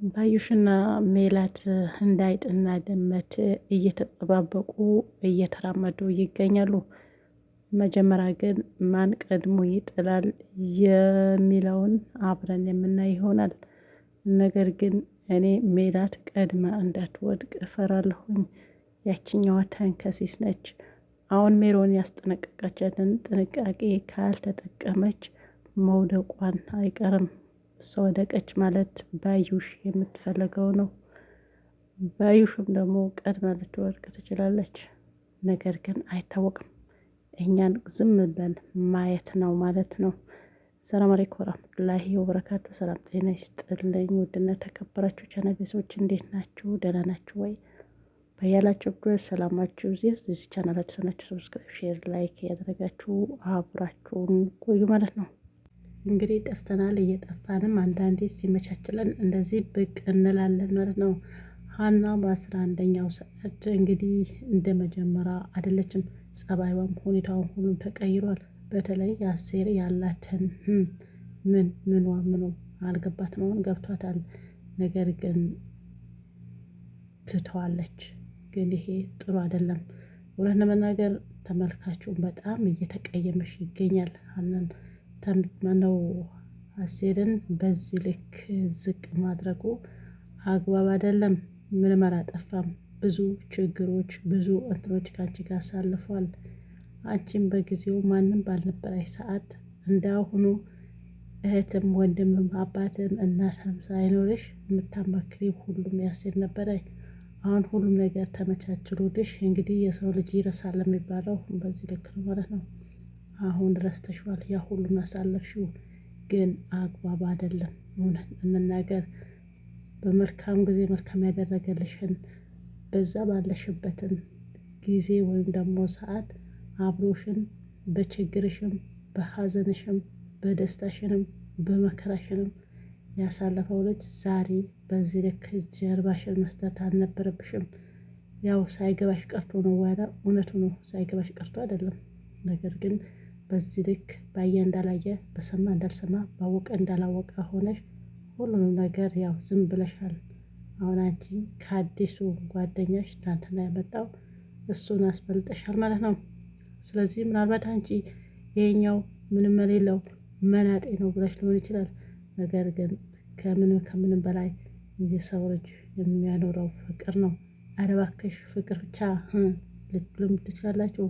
ባዩሽና ሜላት እንዳይጥና ድመት እየተጠባበቁ እየተራመዱ ይገኛሉ። መጀመሪያ ግን ማን ቀድሞ ይጥላል የሚለውን አብረን የምናይ ይሆናል። ነገር ግን እኔ ሜላት ቀድማ እንዳትወድቅ እፈራለሁኝ። ያችኛዋ ተንከሲስ ነች። አሁን ሜሮን ያስጠነቀቀቻትን ጥንቃቄ ካልተጠቀመች መውደቋን አይቀርም። እሷ ወደቀች ማለት ባዩሽ የምትፈልገው ነው። ባዩሽም ደግሞ ቀድማ ልትወድቅ ትችላለች። ነገር ግን አይታወቅም። እኛን ዝም ብለን ማየት ነው ማለት ነው። ሰላም አለይኩም ወራህመቱላሂ ወበረካቱ። ሰላም ጤና ይስጥልኝ። ውድና ተከበራችሁ ቻናል ቤተሰቦች እንዴት ናችሁ? ደህና ናችሁ ወይ? በያላችሁበት ሰላማችሁ እዚህ ቻናል አዲስ ናችሁ ሰብስክራይብ፣ ሼር፣ ላይክ ያደረጋችሁ አብራችሁን ቆዩ ማለት ነው። እንግዲህ ጠፍተናል። እየጠፋንም አንዳንዴ ሲመቻችለን እንደዚህ ብቅ እንላለን ማለት ነው። ሀና በ11ኛው ሰዓት እንግዲህ እንደ መጀመሪያ አይደለችም። ጸባይዋም ሁኔታውም ሁሉም ተቀይሯል። በተለይ አሴር ያላትን ምኑ አልገባትም። አሁን ገብቷታል። ነገር ግን ትተዋለች። ግን ይሄ ጥሩ አይደለም። እውነት ለመናገር ተመልካቹን በጣም እየተቀየመሽ ይገኛል። ሀናን ተምመነው አሴርን በዚህ ልክ ዝቅ ማድረጉ አግባብ አይደለም። ምንም አላጠፋም። ብዙ ችግሮች ብዙ እንትኖች ካንቺ ጋር አሳልፏል። አንቺም በጊዜው ማንም ባልነበረሽ ሰዓት እንዳሁኑ እህትም ወንድምም አባትም እናትም ሳይኖርሽ የምታማክሪ ሁሉም ያሴር ነበረ። አሁን ሁሉም ነገር ተመቻችሎልሽ እንግዲህ የሰው ልጅ ይረሳል የሚባለው በዚህ ልክ ነው ማለት ነው። አሁን ረስተሽዋል። ያ ሁሉም ያሳለፍሽው ግን አግባብ አይደለም። እውነት ለመናገር በመልካም ጊዜ መልካም ያደረገልሽን በዛ ባለሽበትን ጊዜ ወይም ደግሞ ሰዓት አብሮሽን በችግርሽም በሀዘንሽም በደስታሽንም በመከራሽንም ያሳለፈው ልጅ ዛሬ በዚህ ልክ ጀርባሽን መስጠት አልነበረብሽም። ያው ሳይገባሽ ቀርቶ ነው ዋላ እውነቱ ነው። ሳይገባሽ ቀርቶ አይደለም። ነገር ግን በዚህ ልክ ባየ እንዳላየ በሰማ እንዳልሰማ ባወቀ እንዳላወቀ ሆነሽ ሁሉንም ነገር ያው ዝም ብለሻል። አሁን አንቺ ከአዲሱ ጓደኛሽ ትናንትና ያመጣው እሱን አስበልጠሻል ማለት ነው። ስለዚህ ምናልባት አንቺ ይሄኛው ምንም የሌለው መናጤ ነው ብለሽ ሊሆን ይችላል። ነገር ግን ከምንም በላይ የሰው ልጅ የሚያኖረው ፍቅር ነው። ኧረ እባክሽ ፍቅር ብቻ ልትሉም ትችላላችሁ።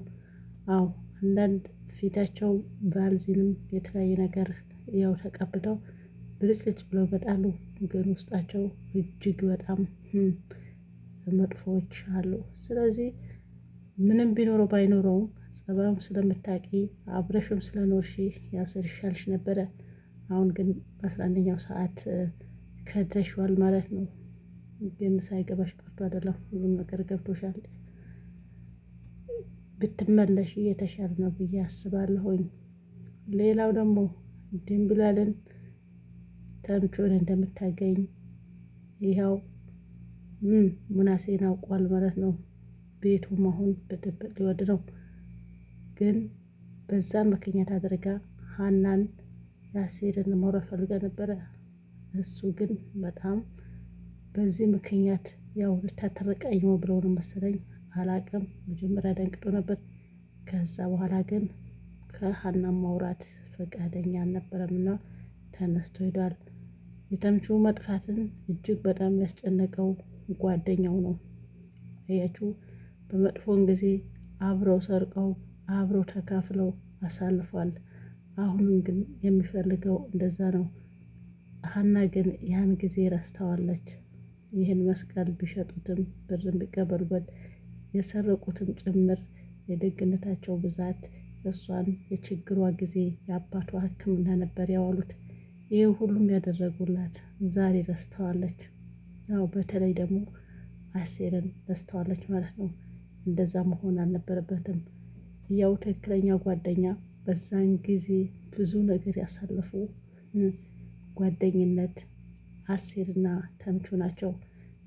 አዎ አንዳንድ ፊታቸው ባልዚንም የተለያየ ነገር ያው ተቀብተው ብልጭልጭ ብለው ይመጣሉ። ግን ውስጣቸው እጅግ በጣም መጥፎዎች አሉ። ስለዚህ ምንም ቢኖረው ባይኖረውም ጸባዩን ስለምታውቂ አብረሽም ስለኖርሽ ያስር ይሻልሽ ነበረ። አሁን ግን በ11ኛው ሰዓት ከድተሽዋል ማለት ነው። ግን ሳይገባሽ ቀርቶ አይደለም። ሁሉም ነገር ገብቶሻል። ብትመለሽ የተሻለ ነው ብዬ አስባለሁኝ። ሌላው ደግሞ ድንብላልን ተምቹን እንደምታገኝ ይኸው ሙናሴን አውቋል ማለት ነው። ቤቱም አሁን ብጥብጥ ሊወድ ነው። ግን በዛን ምክንያት አድርጋ ሀናን ያሴርን መውረድ ፈልጋ ነበረ። እሱ ግን በጣም በዚህ ምክንያት ያው ልታተረቀኝ ነው ብለው ነው መሰለኝ አላቅም። መጀመሪያ ደንግጦ ነበር። ከዛ በኋላ ግን ከሀና ማውራት ፈቃደኛ አልነበረምና ተነስቶ ሄዷል። የተምቹ መጥፋትን እጅግ በጣም ያስጨነቀው ጓደኛው ነው። አያችሁ በመጥፎን ጊዜ አብረው ሰርቀው አብረው ተካፍለው አሳልፏል። አሁንም ግን የሚፈልገው እንደዛ ነው። ሀና ግን ያን ጊዜ ረስተዋለች። ይህን መስቀል ቢሸጡትም ብርም ቢቀበሉበት የሰረቁትም ጭምር የደግነታቸው ብዛት እሷን የችግሯ ጊዜ የአባቷ ሕክምና ነበር ያዋሉት። ይህ ሁሉም ያደረጉላት ዛሬ ረስተዋለች። ያው በተለይ ደግሞ አሴርን ረስተዋለች ማለት ነው። እንደዛ መሆን አልነበረበትም። ያው ትክክለኛ ጓደኛ በዛን ጊዜ ብዙ ነገር ያሳለፉ ጓደኝነት አሴርና ተምቹ ናቸው።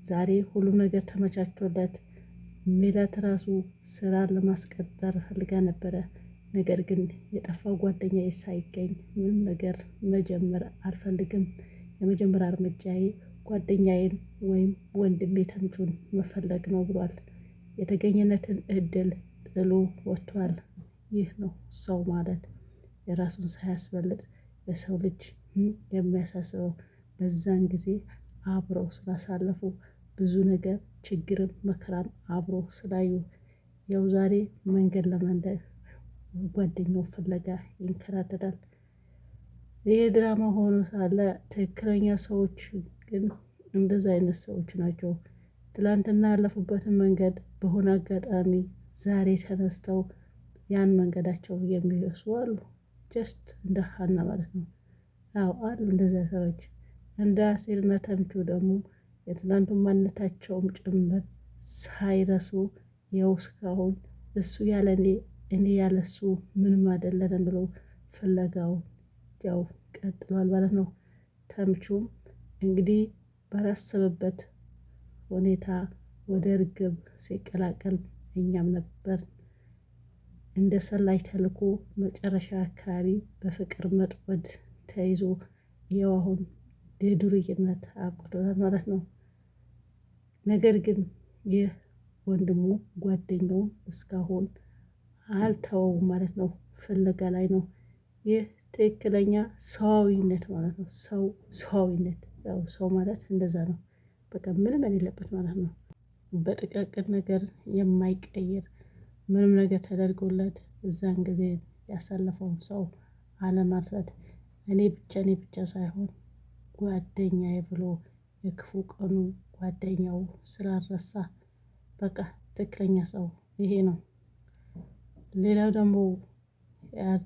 ዛሬ ሁሉም ነገር ተመቻችቶለት ሜላት ራሱ ስራን ለማስቀጠር ፈልጋ ነበረ። ነገር ግን የጠፋው ጓደኛዬ ሳይገኝ ምንም ነገር መጀመር አልፈልግም። የመጀመሪያ እርምጃዬ ጓደኛዬን ወይም ወንድሜ ተምቹን መፈለግ ነው ብሏል። የተገኘነትን እድል ጥሎ ወጥቷል። ይህ ነው ሰው ማለት የራሱን ሳያስበልጥ የሰው ልጅ የሚያሳስበው በዛን ጊዜ አብረው ስላሳለፉ ብዙ ነገር ችግርም መከራም አብሮ ስላዩ ያው ዛሬ መንገድ ለመንገድ ጓደኛው ፍለጋ ይንከራተታል። ይሄ ድራማ ሆኖ ሳለ ትክክለኛ ሰዎች ግን እንደዛ አይነት ሰዎች ናቸው። ትላንትና ያለፉበትን መንገድ በሆነ አጋጣሚ ዛሬ ተነስተው ያን መንገዳቸው የሚረሱ አሉ። ጀስት እንደ ሀና ማለት ነው። አዎ አሉ እንደዚያ ሰዎች። እንደ አሴርና ተምቹ ደግሞ የትናንቱን ማንነታቸውም ጭምር ሳይረሱ ያው እስካሁን እሱ ያለ እኔ ያለ እሱ ምንም አይደለንም ብሎ ፍለጋው ያው ቀጥሏል ማለት ነው። ተምቹም እንግዲህ ባላሰበበት ሁኔታ ወደ እርግብ ሲቀላቀል እኛም ነበር እንደ ሰላይ ተልኮ መጨረሻ አካባቢ በፍቅር መጥወድ ተይዞ ይኸው አሁን የዱርዬነት አብቅቶታል ማለት ነው። ነገር ግን ይህ ወንድሙ ጓደኛውን እስካሁን አልተወውም ማለት ነው። ፍለጋ ላይ ነው። ይህ ትክክለኛ ሰዋዊነት ማለት ነው። ሰዋዊነት ያው ሰው ማለት እንደዛ ነው። በቃ ምንም የሌለበት ማለት ነው። በጥቃቅን ነገር የማይቀየር ምንም ነገር ተደርጎለት እዛን ጊዜ ያሳለፈውን ሰው አለመርሳት እኔ ብቻ ሳይሆን ጓደኛዬ ብሎ የክፉ ቀኑ ጓደኛው ስላልረሳ በቃ ትክክለኛ ሰው ይሄ ነው። ሌላው ደግሞ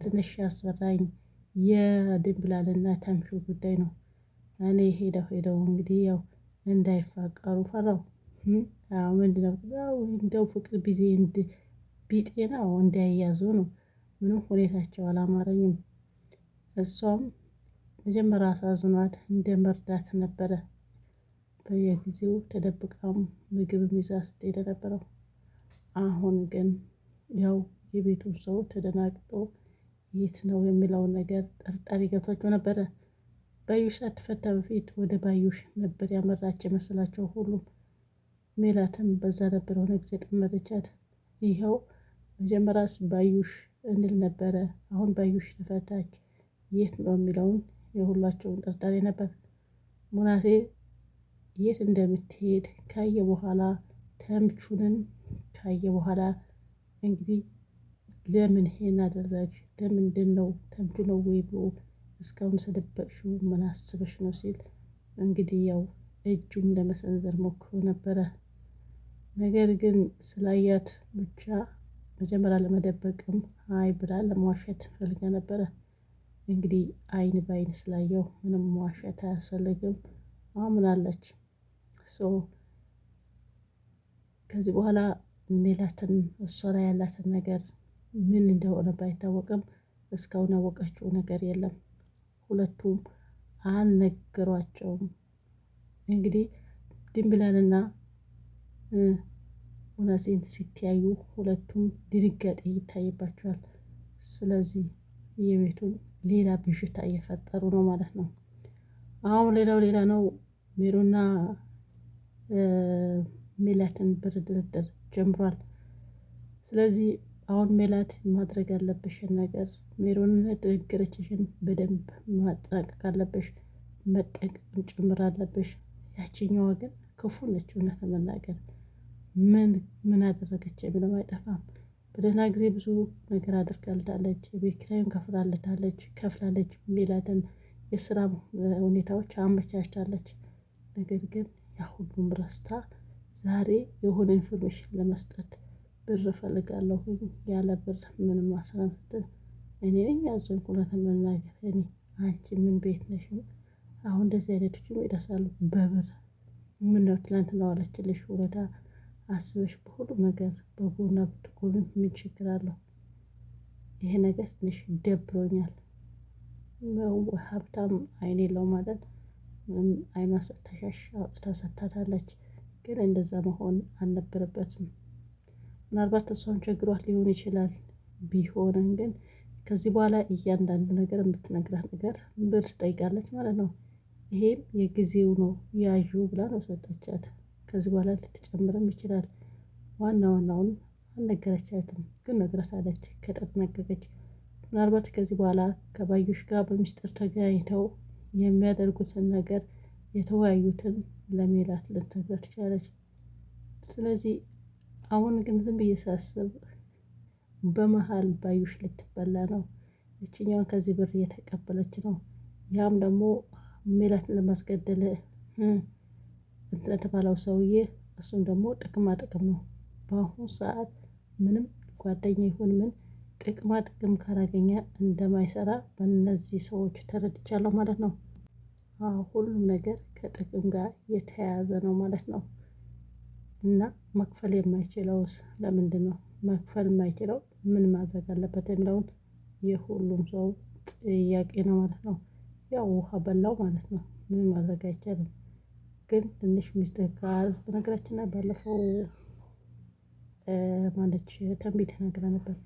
ትንሽ ያስፈራኝ የድንብላልና ተምቹ ጉዳይ ነው። እኔ ሄደው እንግዲህ ያው እንዳይፋቀሩ ፈራሁ። አዎ ምንድነው ያው እንደው ፍቅር ቢጤ ነው እንዳይያዙ ነው። ምንም ሁኔታቸው አላማረኝም። እሷም መጀመሪያ አሳዝኗት እንደ መርዳት ነበረ በየጊዜው ተደብቃም ምግብም ይዛ ስትሄድ ነበረው። አሁን ግን ያው የቤቱ ሰው ተደናግጦ የት ነው የሚለውን ነገር ጠርጣሪ ገብቷቸው ነበረ። ባዩሽ ሳትፈታ በፊት ወደ ባዩሽ ነበር ያመራች የመሰላቸው ሁሉም። ሜላትም በዛ ነበር የሆነ ጊዜ ጠመደቻት። ይኸው መጀመሪያስ ባዩሽ እንል ነበረ አሁን ባዩሽ ተፈታች። የት ነው የሚለውን የሁላቸውን ጠርጣሪ ነበር። ሙናሴ የት እንደምትሄድ ካየ በኋላ ተምቹንን ካየ በኋላ እንግዲህ ለምን ይሄን አደረግሽ? ለምንድነው ተምቹ ነው ወይ ብሎ እስካሁን ስለደበቅሽው ምን አስበሽ ነው ሲል እንግዲህ ያው እጁም ለመሰንዘር ሞክሮ ነበረ። ነገር ግን ስላያት ብቻ መጀመሪያ ለመደበቅም አይ ብላ ለመዋሸት ፈልጋ ነበረ። እንግዲህ አይን በአይን ስላየው ምንም መዋሸት አያስፈልግም አምናለች። ሶ ከዚህ በኋላ ሜላትን እሷ ላይ ያላትን ነገር ምን እንደሆነ ባይታወቅም እስካሁን ያወቀችው ነገር የለም። ሁለቱም አልነገሯቸውም። እንግዲህ ድንብላልና እውነቴን ሲተያዩ ሁለቱም ድንጋጤ ይታይባቸዋል። ስለዚህ የቤቱን ሌላ ብዥታ እየፈጠሩ ነው ማለት ነው። አሁን ሌላ ነው። ሜሮና ሜላትን ብር ድርድር ጀምሯል። ስለዚህ አሁን ሜላት ማድረግ ያለብሽን ነገር ሜሮንን ነገረችሽን በደንብ ማጠናቀቅ አለብሽ። መጠንቀቅም ጭምር አለብሽ። ያቺኛዋ ግን ክፉ ነች እውነት ለመናገር ምን አደረገች የሚለው አይጠፋም። በደህና ጊዜ ብዙ ነገር አድርጋለታለች። የቤት ኪራዩን ከፍላለች። ሜላትን የስራ ሁኔታዎች አመቻችታለች። ነገር ግን ያ ሁሉም ረስታ ዛሬ የሆነ ኢንፎርሜሽን ለመስጠት ብር እፈልጋለሁኝ ያለ ብር ምንም ማስረፈት እኔ ነኝ ያዘንኩት እውነት ለመናገር እኔ አንቺ ምን ቤት ነሽ? አሁን እንደዚህ አይነቶችም ይደርሳሉ በብር ምነው ትላንትና ዋለችልሽ ውለታ አስበሽ በሁሉም ነገር በጎኗ ብትቆሚ ምን ችግር አለው? ይሄ ነገር ትንሽ ደብሮኛል። ሀብታም አይን የለውም ማለት አይኗን ሰጥታሻሽ አውጥታ ሰጥታታለች። ግን እንደዛ መሆን አልነበረበትም። ምናልባት እሷም ቸግሯት ሊሆን ይችላል። ቢሆንም ግን ከዚህ በኋላ እያንዳንዱ ነገር የምትነግራት ነገር ብር ትጠይቃለች ማለት ነው። ይሄም የጊዜው ነው ያዡ ብላ ነው ሰጠቻት። ከዚህ በኋላ ልትጨምርም ይችላል። ዋና ዋናውን አልነገረቻትም፣ ግን ነግራታለች ከተጠነቀቀች። ምናልባት ከዚህ በኋላ ከባዩሽ ጋር በሚስጥር ተገናኝተው የሚያደርጉትን ነገር የተወያዩትን ለሜላት ልትነግራት ትችላለች። ስለዚህ አሁን ግን ዝም ብዬ ሳስብ በመሀል ባዩሽ ልትበላ ነው። እችኛዋን ከዚህ ብር እየተቀበለች ነው። ያም ደግሞ ሜላትን ለማስገደል እንትን የተባለው ሰውዬ እሱም ደግሞ ጥቅማ ጥቅም ነው። በአሁኑ ሰዓት ምንም ጓደኛ ይሁን ምን ጥቅማ ጥቅም ካላገኘ እንደማይሰራ በእነዚህ ሰዎች ተረድቻለሁ ማለት ነው። ሁሉም ነገር ከጥቅም ጋር የተያያዘ ነው ማለት ነው። እና መክፈል የማይችለውስ ለምንድን ነው? መክፈል የማይችለው ምን ማድረግ አለበት የሚለውን የሁሉም ሰው ጥያቄ ነው ማለት ነው። ያው ውሃ በላው ማለት ነው። ምን ማድረግ አይቻልም። ግን ትንሽ ሚስጥር ጋር በነገራችን ላይ ባለፈው ማለች ተንቢ ተናግራ ነበር።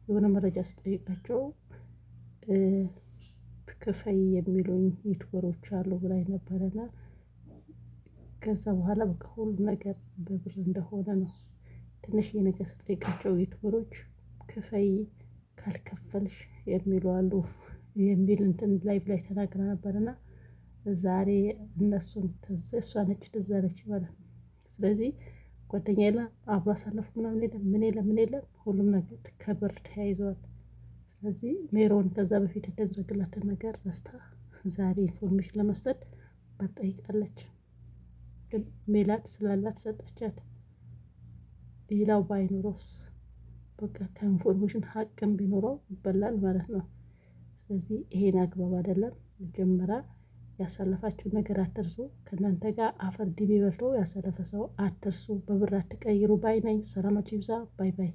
የሆነ መረጃ ስጠይቃቸው ክፈይ የሚሉኝ ዩቱበሮች አሉ ብላኝ ነበረና ከዛ በኋላ በቃ ሁሉም ነገር በብር እንደሆነ ነው። ትንሽዬ ነገር ስጠይቃቸው ዩቱበሮች ክፈይ ካልከፈልሽ የሚሉ አሉ የሚል እንትን ላይቭ ላይ ተናግራ ነበርና ዛሬ እነሱን እሷ ነች ትዝ አለችኝ ማለት ነው። ስለዚህ ጓደኛ የለም አብሮ አሳለፉ ምናምን የለም ምን የለም ምን የለም ሁሉም ነገር ከብር ተያይዘዋል። ስለዚህ ሜሮን ከዛ በፊት የተደረገላትን ነገር ረስታ ዛሬ ኢንፎርሜሽን ለመስጠት ጠይቃለች። ግን ሜላት ስላላት ሰጠቻት። ሌላው ባይኖረውስ? በቃ ከኢንፎርሜሽን ሀቅም ቢኖረው ይበላል ማለት ነው። ስለዚህ ይሄን አግባብ አይደለም። መጀመሪያ ያሳለፋችሁን ነገር አትርሱ። ከእናንተ ጋር አፈር ድሜ በልቶ ያሳለፈ ሰው አትርሱ። በብር አትቀይሩ ባይ ነኝ። ሰላማችሁ ይብዛ። ባይ ባይ